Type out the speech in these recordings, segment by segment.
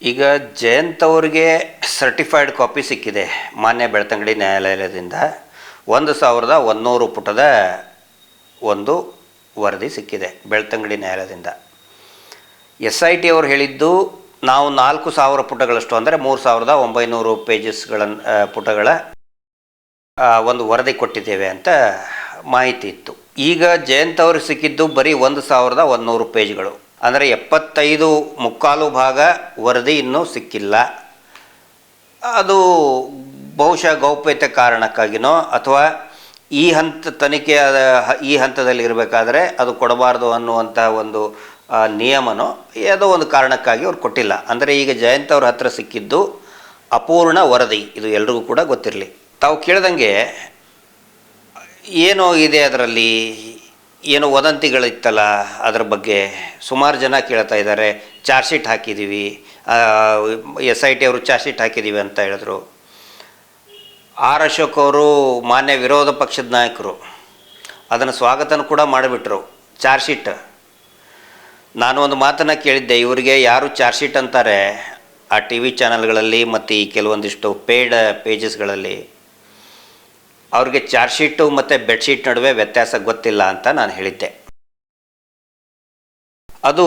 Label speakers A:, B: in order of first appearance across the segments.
A: ಈಗ ಜಯಂತ್ ಅವರಿಗೆ certified copy ಸಿಕ್ಕಿದೆ ಮಾನ್ಯ ಬೆಳ್ತಂಗಡಿ ನ್ಯಾಯಾಲಯದಿಂದ. 1100 ಪುಟದ ಒಂದು ವರದಿ ಸಿಕ್ಕಿದೆ ಬೆಳ್ತಂಗಡಿ ನ್ಯಾಯಾಲಯದಿಂದ. SIT ಅವರು ಹೇಳಿದ್ದು ನಾವು 4000 ಪುಟಗಳಷ್ಟು ಅಂದರೆ 3900 ಪುಟಗಳ ಒಂದು ವರದಿ ಕೊಟ್ಟಿದ್ದೇವೆ ಅಂತ ಮಾಹಿತಿ ಇತ್ತು. ಈಗ ಜಯಂತ್ ಅವ್ರಿಗೆ ಸಿಕ್ಕಿದ್ದು ಬರೀ 1100 ಪೇಜ್ಗಳು, ಅಂದರೆ 75 ಮುಕ್ಕಾಲು ಭಾಗ ವರದಿ ಇನ್ನೂ ಸಿಕ್ಕಿಲ್ಲ. ಅದು ಬಹುಶಃ ಗೌಪ್ಯತೆ ಕಾರಣಕ್ಕಾಗಿನೋ ಅಥವಾ ಈ ಹಂತದಲ್ಲಿ ಇರಬೇಕಾದ್ರೆ ಅದು ಕೊಡಬಾರ್ದು ಅನ್ನುವಂಥ ಒಂದು ನಿಯಮನೋ ಯಾವುದೋ ಒಂದು ಕಾರಣಕ್ಕಾಗಿ ಅವ್ರು ಕೊಟ್ಟಿಲ್ಲ. ಅಂದರೆ ಈಗ ಜಯಂತ್ ಅವ್ರ ಹತ್ರ ಸಿಕ್ಕಿದ್ದು ಅಪೂರ್ಣ ವರದಿ, ಇದು ಎಲ್ರಿಗೂ ಕೂಡ ಗೊತ್ತಿರಲಿ. ತಾವು ಕೇಳ್ದಂಗೆ ಏನೋ ಇದೆ ಅದರಲ್ಲಿ, ಏನೋ ವದಂತಿಗಳಿತ್ತಲ್ಲ, ಅದರ ಬಗ್ಗೆ ಸುಮಾರು ಜನ ಕೇಳ್ತಾ ಇದ್ದಾರೆ. ಚಾರ್ಜ್ ಶೀಟ್ ಹಾಕಿದ್ದೀವಿ, SIT ಅವರು ಚಾರ್ಜ್ ಶೀಟ್ ಹಾಕಿದ್ದೀವಿ ಅಂತ ಹೇಳಿದ್ರು. ಅಶೋಕ್ ಅವರು ಮಾನ್ಯ ವಿರೋಧ ಪಕ್ಷದ ನಾಯಕರು ಅದನ್ನು ಸ್ವಾಗತನ ಕೂಡ ಮಾಡಿಬಿಟ್ರು ಚಾರ್ಜ್ ಶೀಟ್. ನಾನು ಒಂದು ಮಾತನ್ನು ಕೇಳಿದ್ದೆ, ಇವರಿಗೆ ಯಾರು ಚಾರ್ಜ್ ಶೀಟ್ ಅಂತಾರೆ ಆ TV ಚಾನಲ್ಗಳಲ್ಲಿ ಮತ್ತು ಈ ಕೆಲವೊಂದಿಷ್ಟು ಪೇಯ್ಡ್ ಪೇಜಸ್ಗಳಲ್ಲಿ, ಅವ್ರಿಗೆ ಚಾರ್ಜ್ ಶೀಟು ಮತ್ತು ಬೆಡ್ಶೀಟ್ ನಡುವೆ ವ್ಯತ್ಯಾಸ ಗೊತ್ತಿಲ್ಲ ಅಂತ ನಾನು ಹೇಳಿದ್ದೆ. ಅದು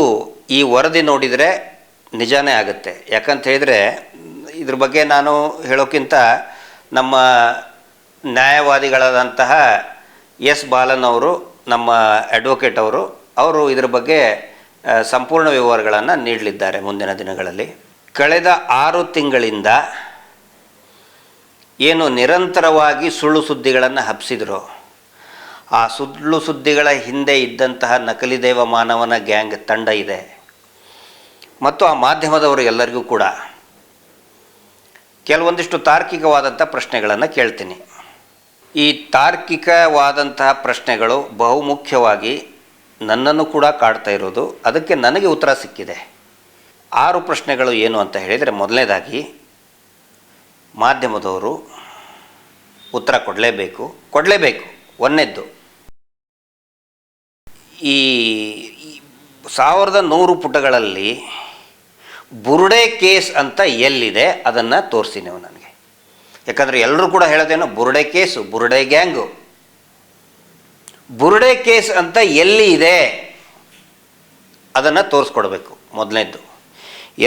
A: ಈ ವರದಿ ನೋಡಿದರೆ ನಿಜಾನೇ ಆಗುತ್ತೆ. ಯಾಕಂತ ಹೇಳಿದರೆ ಇದ್ರ ಬಗ್ಗೆ ನಾನು ಹೇಳೋಕ್ಕಿಂತ ನಮ್ಮ ನ್ಯಾಯವಾದಿಗಳಾದಂತಹ S ಬಾಲನ್ ಅವರು, ನಮ್ಮ ಅಡ್ವೊಕೇಟ್ ಅವರು ಇದ್ರ ಬಗ್ಗೆ ಸಂಪೂರ್ಣ ವಿವರಗಳನ್ನು ನೀಡಲಿದ್ದಾರೆ ಮುಂದಿನ ದಿನಗಳಲ್ಲಿ. ಕಳೆದ 6 ತಿಂಗಳಿಂದ ಏನು ನಿರಂತರವಾಗಿ ಸುಳ್ಳು ಸುದ್ದಿಗಳನ್ನು ಹಬ್ಬಿಸಿದ್ರು, ಆ ಸುಳ್ಳು ಸುದ್ದಿಗಳ ಹಿಂದೆ ಇದ್ದಂತಹ ನಕಲಿ ದೇವ ಮಾನವನ ಗ್ಯಾಂಗ್ ತಂಡ ಇದೆ ಮತ್ತು ಆ ಮಾಧ್ಯಮದವರು ಎಲ್ಲರಿಗೂ ಕೂಡ ಕೆಲವೊಂದಿಷ್ಟು ತಾರ್ಕಿಕವಾದಂಥ ಪ್ರಶ್ನೆಗಳನ್ನು ಕೇಳ್ತೀನಿ. ಈ ತಾರ್ಕಿಕವಾದಂತಹ ಪ್ರಶ್ನೆಗಳು ಬಹುಮುಖ್ಯವಾಗಿ ನನ್ನನ್ನು ಕೂಡ ಕಾಡ್ತಾ ಇರೋದು. ಅದಕ್ಕೆ ನನಗೆ ಉತ್ತರ ಸಿಕ್ಕಿದೆ. 6 ಪ್ರಶ್ನೆಗಳು ಏನು ಅಂತ ಹೇಳಿದರೆ, ಮೊದಲನೇದಾಗಿ ಮಾಧ್ಯಮದವರು ಉತ್ತರ ಕೊಡಲೇಬೇಕು. ಒಂದನೇದ್ದು, ಈ 1100 ಪುಟಗಳಲ್ಲಿ ಬುರುಡೆ ಕೇಸ್ ಅಂತ ಎಲ್ಲಿದೆ ಅದನ್ನು ತೋರಿಸಿ ನೀವು ನನಗೆ. ಯಾಕಂದರೆ ಎಲ್ಲರೂ ಕೂಡ ಹೇಳೋದೇನೋ ಬುರುಡೆ ಕೇಸು, ಬುರುಡೆ ಗ್ಯಾಂಗು. ಬುರುಡೆ ಕೇಸ್ ಅಂತ ಎಲ್ಲಿ ಇದೆ ಅದನ್ನು ತೋರಿಸ್ಕೊಡ್ಬೇಕು, ಮೊದಲನೇದ್ದು.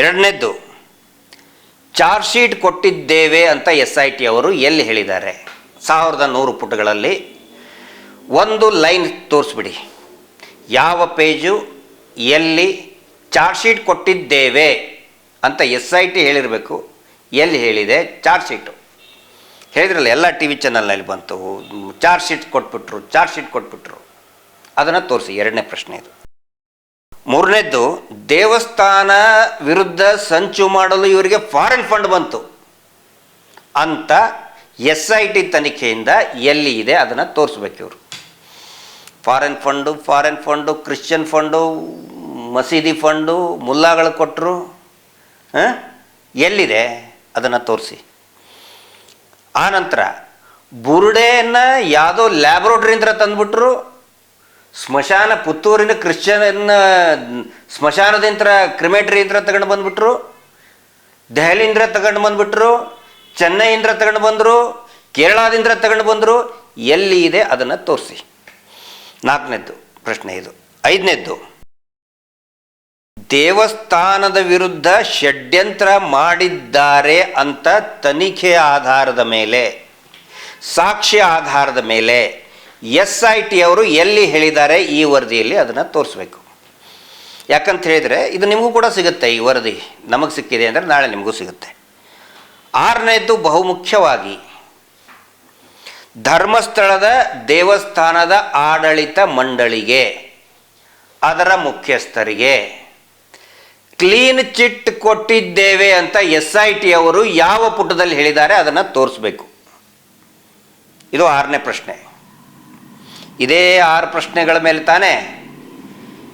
A: ಎರಡನೇದ್ದು, ಚಾರ್ಜ್ ಶೀಟ್ ಕೊಟ್ಟಿದ್ದೇವೆ ಅಂತ SIT ಅವರು ಎಲ್ಲಿ ಹೇಳಿದ್ದಾರೆ? 1100 ಪುಟಗಳಲ್ಲಿ ಒಂದು ಲೈನ್ ತೋರಿಸ್ಬಿಡಿ. ಯಾವ ಪೇಜು ಎಲ್ಲಿ ಚಾರ್ಜ್ ಶೀಟ್ ಕೊಟ್ಟಿದ್ದೇವೆ ಅಂತ SIT ಹೇಳಿರಬೇಕು. ಎಲ್ಲಿ ಹೇಳಿದೆ ಚಾರ್ಜ್ ಶೀಟು? ಹೇಳಿದ್ರಲ್ಲ, ಎಲ್ಲ TV ಚಾನಲ್ನಲ್ಲಿ ಬಂತು, ಚಾರ್ಜ್ ಶೀಟ್ ಕೊಟ್ಬಿಟ್ರು. ಅದನ್ನು ತೋರಿಸಿ. ಎರಡನೇ ಪ್ರಶ್ನೆ ಇದು. ಮೂರನೇದ್ದು, ದೇವಸ್ಥಾನ ವಿರುದ್ಧ ಸಂಚು ಮಾಡಲು ಇವರಿಗೆ ಫಾರಿನ್ ಫಂಡ್ ಬಂತು ಅಂತ SIT ತನಿಖೆಯಿಂದ ಎಲ್ಲಿ ಇದೆ ಅದನ್ನು ತೋರಿಸ್ಬೇಕು ಇವರು. ಫಾರಿನ್ ಫಂಡು, ಕ್ರಿಶ್ಚಿಯನ್ ಫಂಡು, ಮಸೀದಿ ಫಂಡು, ಮುಲ್ಲಾಗಳು ಕೊಟ್ಟರು, ಎಲ್ಲಿದೆ ಅದನ್ನು ತೋರಿಸಿ. ಆನಂತರ ಬುರುಡೆಯನ್ನು ಯಾವುದೋ ಲ್ಯಾಬ್ರೋಟ್ರಿಯಿಂದ ತಂದುಬಿಟ್ರು. ಪುತ್ತೂರಿನ ಕ್ರಿಶ್ಚಿಯನ್ ಸ್ಮಶಾನದಿಂದ ಕ್ರಿಮೇಟ್ರಿಯಿಂದ ತಗೊಂಡು ಬಂದುಬಿಟ್ರು, ದೆಹಲಿಯಿಂದ ತಗೊಂಡು ಬಂದುಬಿಟ್ರು, ಚೆನ್ನೈಯಿಂದ ತಗೊಂಡು ಬಂದರು, ಕೇರಳದಿಂದ ತಗೊಂಡು ಬಂದರು. ಎಲ್ಲಿ ಇದೆ ಅದನ್ನು ತೋರಿಸಿ. 4ನೇದ್ದು ಪ್ರಶ್ನೆ ಇದು. 5ನೇದ್ದು, ದೇವಸ್ಥಾನದ ವಿರುದ್ಧ ಷಡ್ಯಂತ್ರ ಮಾಡಿದ್ದಾರೆ ಅಂತ ತನಿಖೆಯ ಆಧಾರದ ಮೇಲೆ, ಸಾಕ್ಷ್ಯ ಆಧಾರದ ಮೇಲೆ SIT ಅವರು ಎಲ್ಲಿ ಹೇಳಿದ್ದಾರೆ ಈ ವರದಿಯಲ್ಲಿ ಅದನ್ನು ತೋರಿಸ್ಬೇಕು. ಯಾಕಂತ ಹೇಳಿದರೆ ಇದು ನಿಮಗೂ ಕೂಡ ಸಿಗುತ್ತೆ. ಈ ವರದಿ ನಮಗೆ ಸಿಕ್ಕಿದೆ ಅಂದರೆ ನಾಳೆ ನಿಮಗೂ ಸಿಗುತ್ತೆ. 6ನೇದ್ದು, ಬಹುಮುಖ್ಯವಾಗಿ ಧರ್ಮಸ್ಥಳದ ದೇವಸ್ಥಾನದ ಆಡಳಿತ ಮಂಡಳಿಗೆ, ಅದರ ಮುಖ್ಯಸ್ಥರಿಗೆ ಕ್ಲೀನ್ ಚಿಟ್ ಕೊಟ್ಟಿದ್ದೇವೆ ಅಂತ SIT ಅವರು ಯಾವ ಪುಟದಲ್ಲಿ ಹೇಳಿದ್ದಾರೆ ಅದನ್ನು ತೋರಿಸ್ಬೇಕು. ಇದು 6ನೇ ಪ್ರಶ್ನೆ. ಇದೇ 6 ಪ್ರಶ್ನೆಗಳ ಮೇಲೆ ತಾನೇ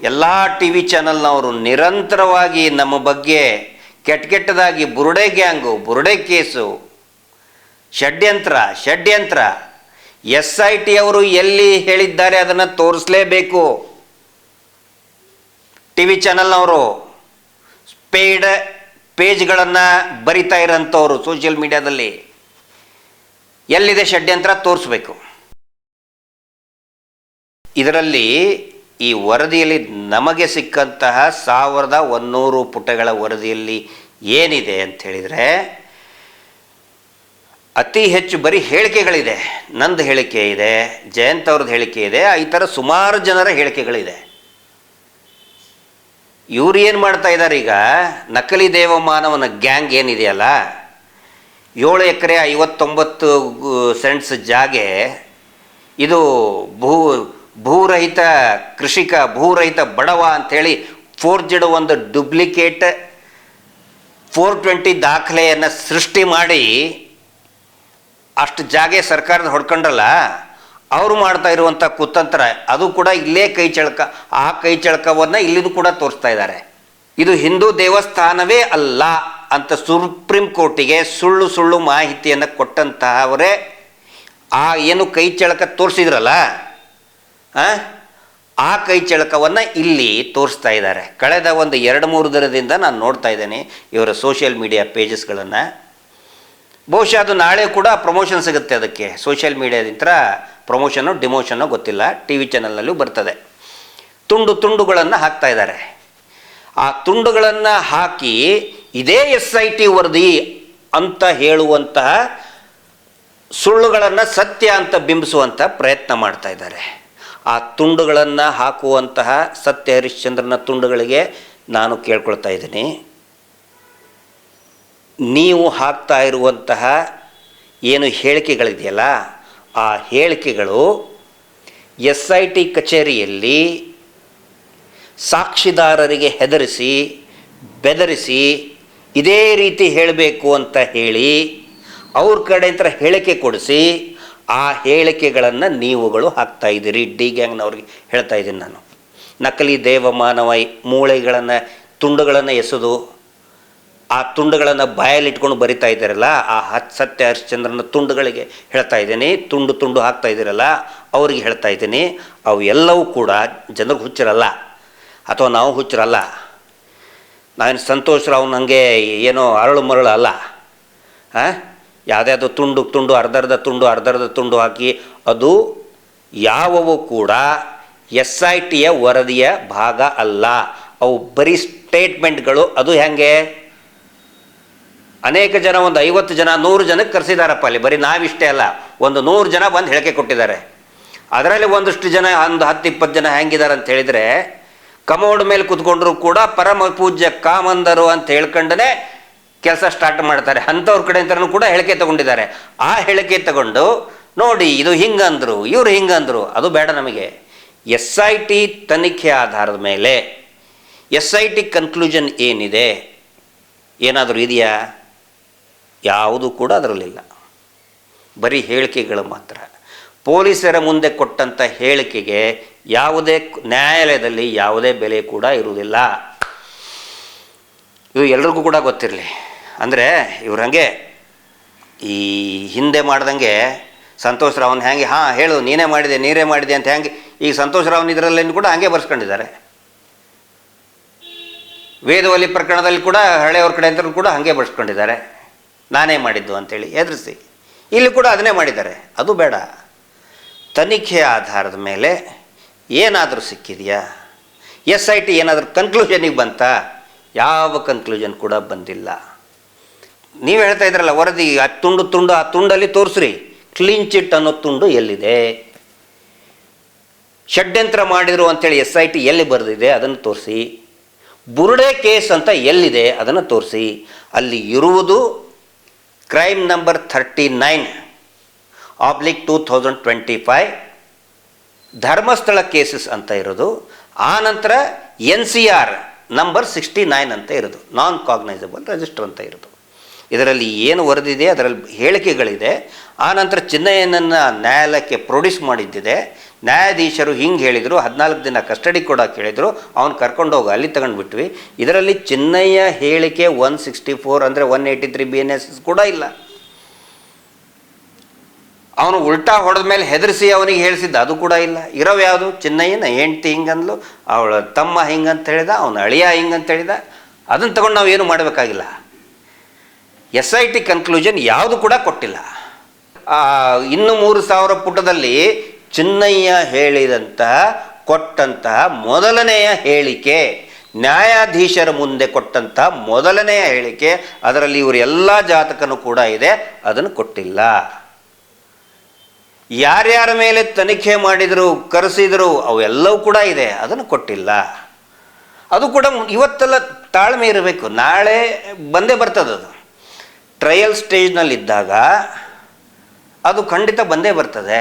A: ಎಲ್ಲ TV ಚಾನಲ್ನವರು ನಿರಂತರವಾಗಿ ನಮ್ಮ ಬಗ್ಗೆ ಕೆಟ್ಟದಾಗಿ ಬುರುಡೆ ಗ್ಯಾಂಗು, ಬುರುಡೆ ಕೇಸು, ಷಡ್ಯಂತ್ರ SIT ಅವರು ಎಲ್ಲಿ ಹೇಳಿದ್ದಾರೆ ಅದನ್ನು ತೋರಿಸಲೇಬೇಕು. TV ಚಾನಲ್ನವರು ಪೇಯ್ಡ್ ಪೇಜ್ಗಳನ್ನು ಬರಿತಾ ಇರೋಂಥವ್ರು ಸೋಷಿಯಲ್ ಮೀಡಿಯಾದಲ್ಲಿ ಎಲ್ಲಿದೆ ಷಡ್ಯಂತ್ರ ತೋರಿಸ್ಬೇಕು. ಇದರಲ್ಲಿ ಈ ವರದಿಯಲ್ಲಿ ನಮಗೆ ಸಿಕ್ಕಂತಹ 1100 ಪುಟಗಳ ವರದಿಯಲ್ಲಿ ಏನಿದೆ ಅಂತ ಹೇಳಿದರೆ, ಅತಿ ಹೆಚ್ಚು ಬರೀ ಹೇಳಿಕೆಗಳಿದೆ. ನಂದು ಹೇಳಿಕೆ ಇದೆ, ಜಯಂತ್ ಅವ್ರದ್ದು ಹೇಳಿಕೆ ಇದೆ, ಈ ಥರ ಸುಮಾರು ಜನರ ಹೇಳಿಕೆಗಳಿದೆ. ಇವ್ರು ಏನು ಮಾಡ್ತಾ ಇದ್ದಾರೆ ಈಗ, ನಕಲಿ ದೇವಮಾನವನ ಗ್ಯಾಂಗ್ ಏನಿದೆಯಲ್ಲ, 7 ಎಕರೆ 59 ಸೆಂಟ್ಸ್ ಜಾಗೆ, ಇದು ಭೂರಹಿತ ಕೃಷಿಕ, ಭೂರಹಿತ ಬಡವ ಅಂಥೇಳಿ ಫೋರ್ಜಡ್ ಒಂದು ಡುಪ್ಲಿಕೇಟ್ 420 ದಾಖಲೆಯನ್ನು ಸೃಷ್ಟಿ ಮಾಡಿ ಅಷ್ಟು ಜಾಗೆ ಸರ್ಕಾರದ ಹೊಡ್ಕೊಂಡ್ರಲ್ಲ, ಅವರು ಮಾಡ್ತಾ ಇರುವಂಥ ಕುತಂತ್ರ, ಅದು ಕೂಡ ಇಲ್ಲೇ ಕೈ ಚಳಕ, ಆ ಕೈ ಚಳಕವನ್ನು ಇಲ್ಲಿನೂ ಕೂಡ ತೋರಿಸ್ತಾ ಇದ್ದಾರೆ. ಇದು ಹಿಂದೂ ದೇವಸ್ಥಾನವೇ ಅಲ್ಲ ಅಂತ ಸುಪ್ರೀಂ ಕೋರ್ಟಿಗೆ ಸುಳ್ಳು ಮಾಹಿತಿಯನ್ನು ಕೊಟ್ಟಂತಹವರೇ ಆ ಏನು ಕೈ ಚಳಕ ತೋರಿಸಿದ್ರಲ್ಲ, ಆ ಕೈ ಚಳಕವನ್ನು ಇಲ್ಲಿ ತೋರಿಸ್ತಾ ಇದ್ದಾರೆ. ಕಳೆದ ಒಂದು 2-3 ದಿನದಿಂದ ನಾನು ನೋಡ್ತಾ ಇದ್ದೇನೆ ಇವರ ಸೋಷಿಯಲ್ ಮೀಡಿಯಾ ಪೇಜಸ್ಗಳನ್ನು. ಬಹುಶಃ ಅದು ನಾಳೆ ಕೂಡ ಪ್ರಮೋಷನ್ ಸಿಗುತ್ತೆ. ಅದಕ್ಕೆ ಸೋಷಿಯಲ್ ಮೀಡಿಯಾದಿಂದ ಪ್ರಮೋಷನ್ನು ಡಿಮೋಷನ್ನು ಗೊತ್ತಿಲ್ಲ, ಟಿ ವಿ ಚಾನಲ್ನಲ್ಲೂ ಬರ್ತದೆ. ತುಂಡುಗಳನ್ನು ಹಾಕ್ತಾ ಇದ್ದಾರೆ. ಆ ತುಂಡುಗಳನ್ನು ಹಾಕಿ ಇದೇ SIT ವರದಿ ಅಂತ ಹೇಳುವಂತಹ ಸುಳ್ಳುಗಳನ್ನು ಸತ್ಯ ಅಂತ ಬಿಂಬಿಸುವಂಥ ಪ್ರಯತ್ನ ಮಾಡ್ತಾ ಇದ್ದಾರೆ. ಆ ತುಂಡುಗಳನ್ನು ಹಾಕುವಂತಹ ಸತ್ಯ ಹರಿಶ್ಚಂದ್ರನ ತುಂಡುಗಳಿಗೆ ನಾನು ಕೇಳ್ಕೊಳ್ತಾ ಇದ್ದೀನಿ, ನೀವು ಹಾಕ್ತಾ ಇರುವಂತಹ ಏನು ಹೇಳಿಕೆಗಳಿದೆಯಲ್ಲ, ಆ ಹೇಳಿಕೆಗಳು SIT ಕಚೇರಿಯಲ್ಲಿ ಸಾಕ್ಷಿದಾರರಿಗೆ ಹೆದರಿಸಿ ಬೆದರಿಸಿ ಇದೇ ರೀತಿ ಹೇಳಬೇಕು ಅಂತ ಹೇಳಿ ಅವ್ರ ಕಡೆಯಿಂದ ಹೇಳಿಕೆ ಕೊಡಿಸಿ ಆ ಹೇಳಿಕೆಗಳನ್ನು ನೀವುಗಳು ಹಾಕ್ತಾ ಇದ್ದೀರಿ. ಡಿ ಗ್ಯಾಂಗ್ನವ್ರಿಗೆ ಹೇಳ್ತಾ ಇದ್ದೀನಿ ನಾನು. ನಕಲಿ ದೇವಮಾನವ ಮೂಳೆಗಳನ್ನು ತುಂಡುಗಳನ್ನು ಎಸೆದು ಆ ತುಂಡುಗಳನ್ನು ಬಾಯಲ್ಲಿಟ್ಕೊಂಡು ಬರಿತಾ ಇದ್ದಾರಲ್ಲ, ಆ ಸತ್ಯ ಹರಿಶ್ಚಂದ್ರನ ತುಂಡುಗಳಿಗೆ ಹೇಳ್ತಾ ಇದ್ದೀನಿ. ತುಂಡು ಹಾಕ್ತಾ ಇದ್ದೀರಲ್ಲ, ಅವ್ರಿಗೆ ಹೇಳ್ತಾ ಇದ್ದೀನಿ, ಅವು ಎಲ್ಲವೂ ಕೂಡ ಜನರಿಗೆ ಹುಚ್ಚರಲ್ಲ, ಅಥವಾ ನಾವು ಹುಚ್ಚರಲ್ಲ. ನಾವೇನು ಸಂತೋಷ್ ರಾವ್ ನನಗೆ ಏನೋ ಅರಳು ಮರಳು ಅಲ್ಲ. ಯಾವುದ್ಯಾವುದೋ ತುಂಡು ಅರ್ಧರ್ಧ ತುಂಡು ಹಾಕಿ ಅದು ಯಾವುವು ಕೂಡ SITಯ ವರದಿಯ ಭಾಗ ಅಲ್ಲ. ಅವು ಬರೀ ಸ್ಟೇಟ್ಮೆಂಟ್ಗಳು. ಅದು ಹೇಗೆ ಅನೇಕ ಜನ, ಒಂದು 50 ಜನ 100 ಜನಕ್ಕೆ ಕರೆಸಿದಾರಪ್ಪ ಅಲ್ಲಿ. ಬರೀ ನಾವಿಷ್ಟೇ ಅಲ್ಲ, ಒಂದು 100 ಜನ ಬಂದು ಹೇಳಿಕೆ ಕೊಟ್ಟಿದ್ದಾರೆ. ಅದರಲ್ಲಿ ಒಂದಷ್ಟು ಜನ, ಒಂದು 10-20 ಜನ ಹೆಂಗಿದ್ದಾರೆ ಅಂತ ಹೇಳಿದರೆ, ಕಮೋಡ್ ಮೇಲೆ ಕೂತ್ಕೊಂಡ್ರು ಕೂಡ ಪರಮ ಪೂಜ್ಯ ಕಾಮಂದರು ಅಂತ ಹೇಳ್ಕೊಂಡೇ ಕೆಲಸ ಸ್ಟಾರ್ಟ್ ಮಾಡ್ತಾರೆ. ಅಂಥವ್ರ ಕಡೆ ಅಂತಲೂ ಕೂಡ ಹೇಳಿಕೆ ತಗೊಂಡಿದ್ದಾರೆ. ಆ ಹೇಳಿಕೆ ತಗೊಂಡು ನೋಡಿ ಇದು ಹಿಂಗಂದರು, ಇವರು ಹಿಂಗಂದರು, ಅದು ಬೇಡ ನಮಗೆ. SIT ತನಿಖೆ ಆಧಾರದ ಮೇಲೆ SIT ಕನ್ಕ್ಲೂಷನ್ ಏನಿದೆ, ಏನಾದರೂ ಇದೆಯಾ? ಯಾವುದೂ ಕೂಡ ಅದರಲ್ಲಿಲ್ಲ. ಬರೀ ಹೇಳಿಕೆಗಳು ಮಾತ್ರ. ಪೊಲೀಸರ ಮುಂದೆ ಕೊಟ್ಟಂಥ ಹೇಳಿಕೆಗೆ ಯಾವುದೇ ನ್ಯಾಯಾಲಯದಲ್ಲಿ ಯಾವುದೇ ಬೆಲೆ ಕೂಡ ಇರುವುದಿಲ್ಲ. ಇದು ಎಲ್ರಿಗೂ ಕೂಡ ಗೊತ್ತಿರಲಿ. ಅಂದರೆ ಇವ್ರು ಹಾಗೆ ಈ ಹಿಂದೆ ಮಾಡ್ದಂಗೆ ಸಂತೋಷ್ ರಾವ್ನ ಹೇಗೆ ಹೇಳು ನೀನೇ ಮಾಡಿದೆ ಅಂತ ಹೇಗೆ, ಈಗ ಸಂತೋಷ್ ರಾವ್ನ ಇದರಲ್ಲೇನು ಕೂಡ ಹಾಗೆ ಬರ್ಸ್ಕೊಂಡಿದ್ದಾರೆ. ವೇದವಲ್ಲಿ ಪ್ರಕರಣದಲ್ಲಿ ಕೂಡ ಹಳೆಯವ್ರ ಕಡೆ ಅಂತ ಕೂಡ ಹಾಗೆ ಬರ್ಸ್ಕೊಂಡಿದ್ದಾರೆ, ನಾನೇ ಮಾಡಿದ್ದು ಅಂತೇಳಿ ಎದುರಿಸಿ. ಇಲ್ಲಿ ಕೂಡ ಅದನ್ನೇ ಮಾಡಿದ್ದಾರೆ. ಅದು ಬೇಡ. ತನಿಖೆ ಆಧಾರದ ಮೇಲೆ ಏನಾದರೂ ಸಿಕ್ಕಿದೆಯಾ? SIT ಏನಾದರೂ ಕನ್ಕ್ಲೂಷನಿಗೆ ಬಂತಾ? ಯಾವ ಕನ್ಕ್ಲೂಷನ್ ಕೂಡ ಬಂದಿಲ್ಲ. ನೀವು ಹೇಳ್ತಾ ಇದ್ರಲ್ಲ ವರದಿ, ಆ ತುಂಡಲ್ಲಿ ತೋರಿಸ್ರಿ, ಕ್ಲೀನ್ ಚಿಟ್ ಅನ್ನೋ ತುಂಡು ಎಲ್ಲಿದೆ? ಷಡ್ಯಂತ್ರ ಮಾಡಿದ್ರು ಅಂಥೇಳಿ SIT ಎಲ್ಲಿ ಬರೆದಿದೆ ಅದನ್ನು ತೋರಿಸಿ. ಬುರುಡೆ ಕೇಸ್ ಅಂತ ಎಲ್ಲಿದೆ ಅದನ್ನು ತೋರಿಸಿ. ಅಲ್ಲಿ ಇರುವುದು ಕ್ರೈಮ್ ನಂಬರ್ 39/2025 ಧರ್ಮಸ್ಥಳ ಕೇಸಸ್ ಅಂತ ಇರೋದು. ಆ ನಂತರ NCR ನಂಬರ್ 69 ಅಂತ ಇರೋದು, ನಾನ್ ಕಾಗ್ನೈಸಬಲ್ ರಿಜಿಸ್ಟರ್ ಅಂತ ಇರೋದು. ಇದರಲ್ಲಿ ಏನು ವರದಿದೆ, ಅದರಲ್ಲಿ ಹೇಳಿಕೆಗಳಿದೆ. ಆನಂತರ ಚಿನ್ನಯ್ಯನನ್ನು ನ್ಯಾಯಾಲಯಕ್ಕೆ ಪ್ರೊಡ್ಯೂಸ್ ಮಾಡಿದ್ದಿದೆ. ನ್ಯಾಯಾಧೀಶರು ಹಿಂಗೆ ಹೇಳಿದರು, 14 ದಿನ ಕಸ್ಟಡಿ ಕೊಡೋಕೆ ಹೇಳಿದರು, ಅವ್ನು ಕರ್ಕೊಂಡೋಗಿ ಅಲ್ಲಿ ತಗೊಂಡ್ಬಿಟ್ವಿ. ಇದರಲ್ಲಿ ಚಿನ್ನಯ್ಯ ಹೇಳಿಕೆ 164 ಅಂದರೆ 183 BNS ಕೂಡ ಇಲ್ಲ. ಅವನು ಉಲ್ಟಾ ಹೊಡೆದ ಮೇಲೆ ಹೆದರಿಸಿ ಅವನಿಗೆ ಹೇಳಿಸಿದ್ದ ಅದು ಕೂಡ ಇಲ್ಲ. ಇರೋವು ಯಾವುದು? ಚಿನ್ನಯ್ಯನ ಹೆಂಡ್ತಿ ಹಿಂಗಂದ್ಲು, ಅವಳ ತಮ್ಮ ಹಿಂಗಂತ ಹೇಳಿದ, ಅವನ ಅಳಿಯ ಹಿಂಗಂತ ಹೇಳಿದ. ಅದನ್ನು ತಗೊಂಡು ನಾವು ಏನು ಮಾಡಬೇಕಾಗಿಲ್ಲ. SIT ಕನ್ಕ್ಲೂಷನ್ ಯಾವುದು ಕೂಡ ಕೊಟ್ಟಿಲ್ಲ. ಇನ್ನು 3,000 ಪುಟದಲ್ಲಿ ಚಿನ್ನಯ್ಯ ಕೊಟ್ಟಂತಹ ಮೊದಲನೆಯ ಹೇಳಿಕೆ, ನ್ಯಾಯಾಧೀಶರ ಮುಂದೆ ಕೊಟ್ಟಂತಹ ಮೊದಲನೆಯ ಹೇಳಿಕೆ, ಅದರಲ್ಲಿ ಇವರು ಎಲ್ಲ ಜಾತಕನೂ ಕೂಡ ಇದೆ, ಅದನ್ನು ಕೊಟ್ಟಿಲ್ಲ. ಯಾರ್ಯಾರ ಮೇಲೆ ತನಿಖೆ ಮಾಡಿದರು, ಕರೆಸಿದರು, ಅವೆಲ್ಲವೂ ಕೂಡ ಇದೆ, ಅದನ್ನು ಕೊಟ್ಟಿಲ್ಲ. ಅದು ಕೂಡ ಇವತ್ತೆಲ್ಲ ತಾಳ್ಮೆ ಇರಬೇಕು, ನಾಳೆ ಬಂದೇ ಬರ್ತದದು. ಟ್ರಯಲ್ ಸ್ಟೇಜ್ನಲ್ಲಿದ್ದಾಗ ಅದು ಖಂಡಿತ ಬಂದೇ ಬರ್ತದೆ.